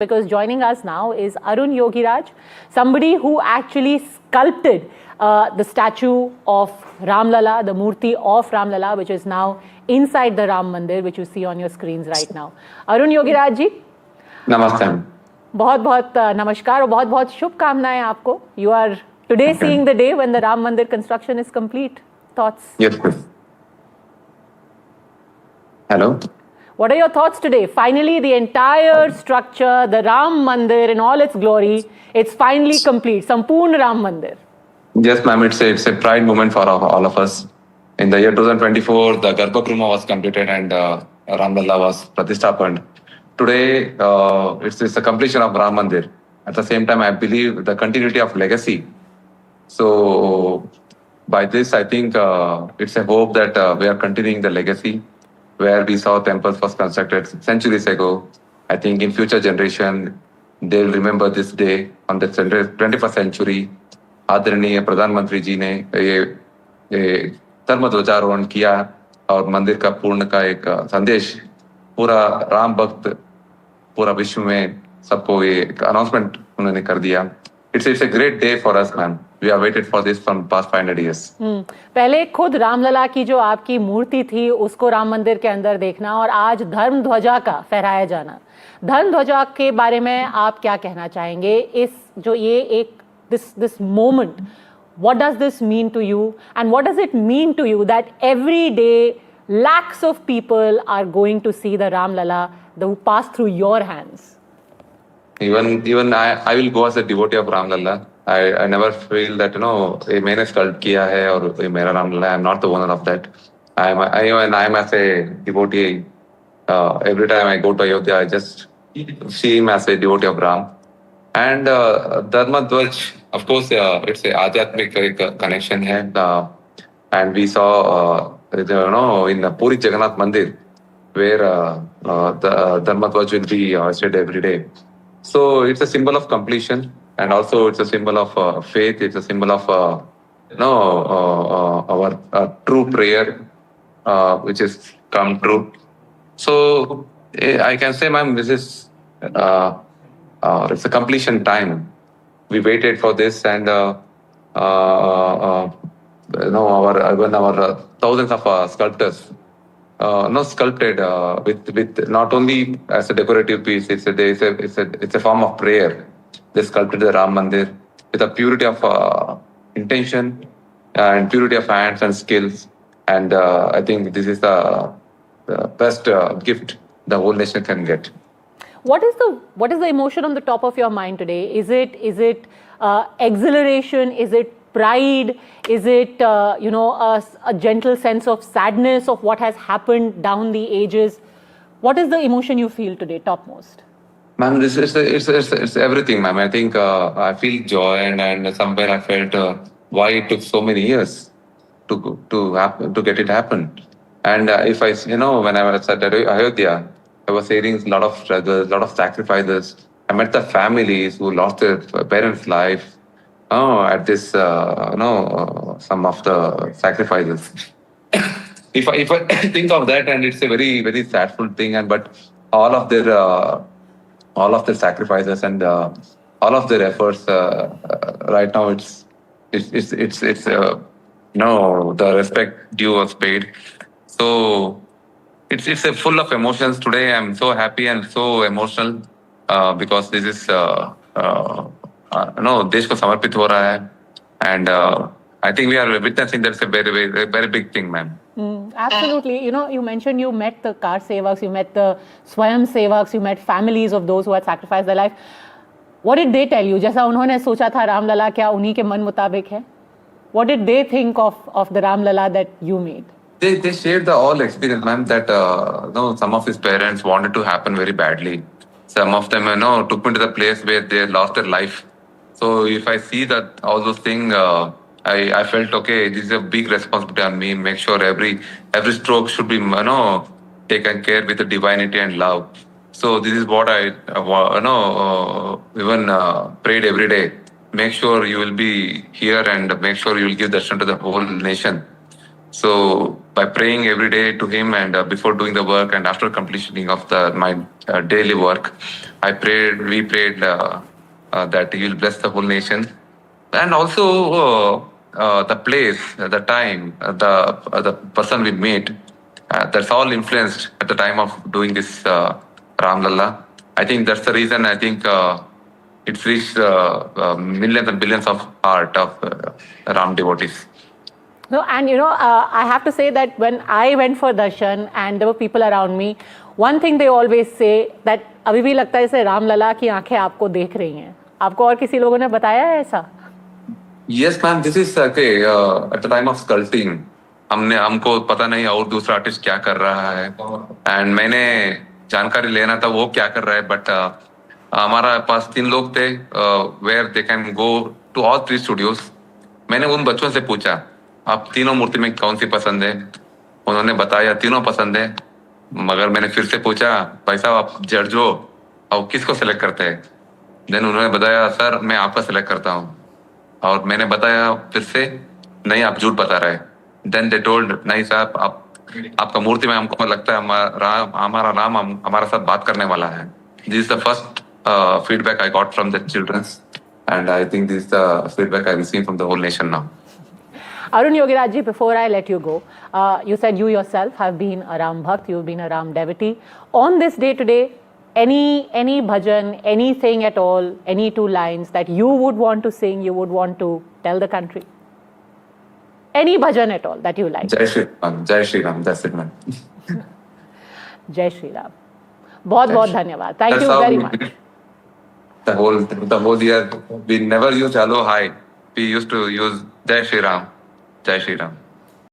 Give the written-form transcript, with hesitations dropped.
because joining us now is Arun Yogiraj, somebody who actually sculpted the statue of Ramlala, the Murti of Ramlala, which is now inside the Ram Mandir, which you see on your screens right now. Arun Yogiraj ji, नमस्ते। बहुत बहुत नमस्कार और बहुत बहुत शुभकामनाएं आपको. You are today seeing the day when the Ram Mandir construction is complete. Thoughts? Yes, please. Hello. What are your thoughts today? Finally, the entire structure, the Ram Mandir in all its glory, it's finally complete. Sampurna Ram Mandir. Yes, ma'am. It's a pride moment for all of us. In the year 2024, the Garbhagriha was completed and Ramlala was Pratishthapan. Today, it's the completion of Ram Mandir. At the same time, I believe the continuity of legacy. So, by this, I think it's a hope that we are continuing the legacy where we saw temples was constructed centuries ago. I think in future generation, they'll remember this day on the 21st century. आदरणीय प्रधानमंत्री जी ने ये धर्म ध्वजारोहण किया और मंदिर का पूर्ण का एक संदेश पूरा राम भक्त पूरा विश्व में सबको ये अनाउंसमेंट उन्होंने कर दिया. It's a great day for us, ma'am. We have waited for this from past 500 years. पहले खुद रामलला की जो आपकी मूर्ति थी उसको राम मंदिर के अंदर देखना और आज धर्म ध्वजा का फहराया जाना. धर्म ध्वजा के बारे में आप क्या कहना चाहेंगे? इस जो ये एक this moment, what does this mean to you and what does it mean to you that every day lakhs of people are going to see the Ramlala who pass through your hands? Even I will go as a devotee of Ramlala. I never feel that ये मैंने sculpt किया है और ये मेरा Ramlala. I'm not the owner of that. I'm as a devotee. Every time I go to Ayodhya, I just see him as a devotee of Ram. And Dharma Dwaj, of course, it's a Adhyatmik connection here. And we saw, in the Puri Jagannath Mandir, where the Dharma Dwaj will be hoisted every day. So it's a symbol of completion, and also it's a symbol of faith. It's a symbol of our true prayer, which is come true. So I can say, ma'am, this is it's a completion time. We waited for this, and our thousands of sculptors. Sculpted with not only as a decorative piece, it's a form of prayer. They sculpted the Ram Mandir with a purity of intention and purity of hands and skills. And I think this is the best gift the whole nation can get. What is the emotion on the top of your mind today? Is it exhilaration? Is it pride? Is it a gentle sense of sadness of what has happened down the ages? What is the emotion you feel today, topmost? Ma'am, it's everything, ma'am. I think I feel joy, and somewhere I felt why it took so many years to get it happen. And if I when I was at Ayodhya, I was hearing a lot of struggles, a lot of sacrifices. I met the families who lost their parents' life. At this, some of the sacrifices. if I think of that, and it's a very very sadful thing, but all of their sacrifices and all of their efforts right now, it's the respect due was paid. So it's a full of emotions today. I'm so happy and so emotional because this is देश को समर्पित हो रहा है, and I think we are witnessing that's a very big thing, ma'am. Absolutely. You mentioned you met the car sevaks, you met the Swayam sevaks, you met families of those who had sacrificed their life. What did they tell you? जैसा उन्होंने सोचा था रामलला क्या उन्हीं के मन मुताबिक है? What did they think of the Ramlala that you made? They shared the all experience, ma'am. That some of his parents wanted to happen very badly. Some of them took me to the place where they lost their life. So if I see that all those things, I felt okay. This is a big responsibility on me. Make sure every stroke should be taken care with the divinity and love. So this is what I even prayed every day. Make sure you will be here and make sure you will give darshan to the whole nation. So by praying every day to him and before doing the work and after completion of my daily work, we prayed that He will bless the whole nation, and also the place, the time, the person we meet. That's all influenced at the time of doing this Ram Lalla. I think that's the reason. I think it's reached millions and billions of heart of Ram devotees. No, and I have to say that when I went for darshan and there were people around me, one thing they always say that अभी भी लगता है जैसे रामलला की आंखें आपको देख रही हैं. आपको और किसी लोगों ने बताया है ऐसा? Yes, ma'am. This is okay. At the time of sculpting, हमको पता नहीं और दूसरा आर्टिस्ट क्या कर रहा है, एंड मैंने जानकारी लेना था वो क्या कर रहा है, बट हमारा पास 3 लोग थे where they can go to all 3 studios. मैंने उन बच्चों से पूछा आप तीनों मूर्ति में कौन सी पसंद है, उन्होंने बताया तीनों पसंद है. मगर मैंने फिर से पूछा भाई साहब आप जज हो और किसको सेलेक्ट करते हैं. देन उन्होंने बताया सर मैं आपका सेलेक्ट करता हूँ, और मैंने बताया फिर से नहीं आप झूठ बता रहे. देन दे टोल्ड नहीं साहब आपका मूर्ति में हमको लगता है हमारा राम हमारे साथ बात करने वाला है. This is the first feedback I got from the childrens, and I think this is the feedback I receive from the whole nation now. Arun Yogiraj ji, before I let you go, you said you yourself have been a Ram Bhakt, you've been a Ram devotee. On this day today, any bhajan, anything at all, any 2 lines that you would want to sing, you would want to tell the country? Any bhajan at all that you like? Jai Shri Ram, Jai Shri Ram, that's it, man. Jai Shri Ram. बहुत धन्यवाद. Thank you very much. The whole year we never used hello hi. We used to use Jai Shri Ram. Jai Shri Ram.